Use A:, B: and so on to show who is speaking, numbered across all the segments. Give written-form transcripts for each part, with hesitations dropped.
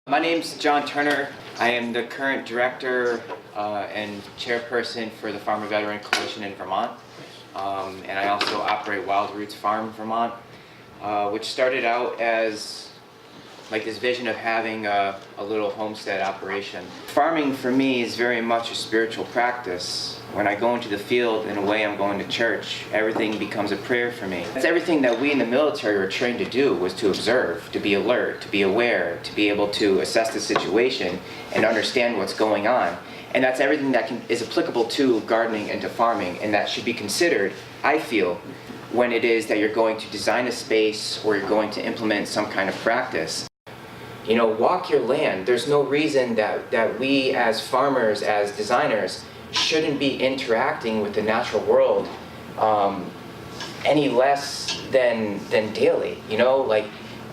A: My name's John Turner. I am the current director and chairperson for the Farmer Veteran Coalition in Vermont. And I also operate Wild Roots Farm Vermont, which started out as like this vision of having a little homestead operation. Farming for me is very much a spiritual practice. When I go into the field, in a way I'm going to church. Everything becomes a prayer for me. That's everything that we in the military were trained to do, was to observe, to be alert, to be aware, to be able to assess the situation and understand what's going on. And that's everything that is applicable to gardening and to farming, and that should be considered, I feel, when it is that you're going to design a space or you're going to implement some kind of practice. You know, walk your land. There's no reason that we as farmers, as designers, shouldn't be interacting with the natural world any less than daily. You know, like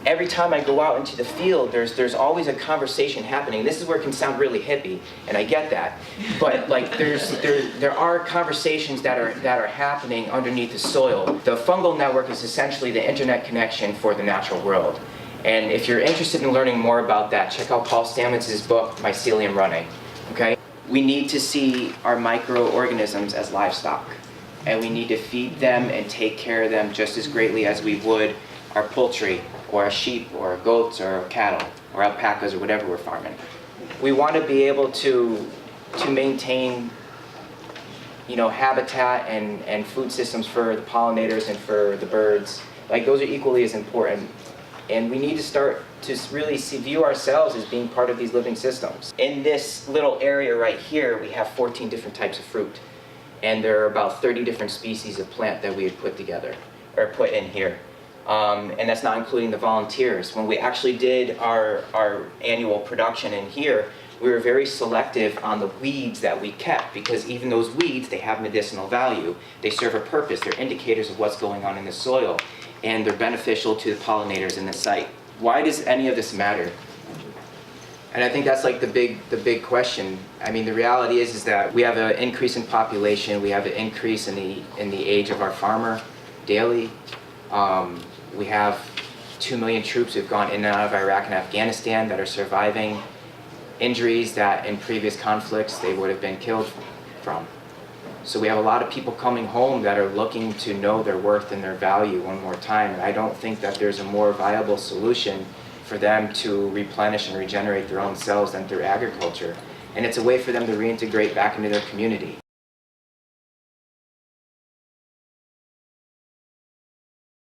A: every time I go out into the field, there's always a conversation happening. This is where it can sound really hippie, and I get that. But like there are conversations that are happening underneath the soil. The fungal network is essentially the internet connection for the natural world. And if you're interested in learning more about that, check out Paul Stamets' book, Mycelium Running. Okay? We need to see our microorganisms as livestock, and we need to feed them and take care of them just as greatly as we would our poultry or our sheep or our goats or our cattle or alpacas or whatever we're farming. We want to be able to maintain, you know, habitat and food systems for the pollinators and for the birds. Like, those are equally as important. And we need to start to really view ourselves as being part of these living systems. In this little area right here, we have 14 different types of fruit. And there are about 30 different species of plant that we had put together, or put in here. And that's not including the volunteers. When we actually did our annual production in here, we were very selective on the weeds that we kept, because even those weeds, they have medicinal value. They serve a purpose. They're indicators of what's going on in the soil, and they're beneficial to the pollinators in the site. Why does any of this matter? And I think that's like the big question. I mean, the reality is that we have an increase in population. We have an increase in the age of our farmer daily. We have 2 million troops who've gone in and out of Iraq and Afghanistan that are surviving injuries that in previous conflicts they would have been killed from. So we have a lot of people coming home that are looking to know their worth and their value one more time. And I don't think that there's a more viable solution for them to replenish and regenerate their own cells than through agriculture. And it's a way for them to reintegrate back into their community.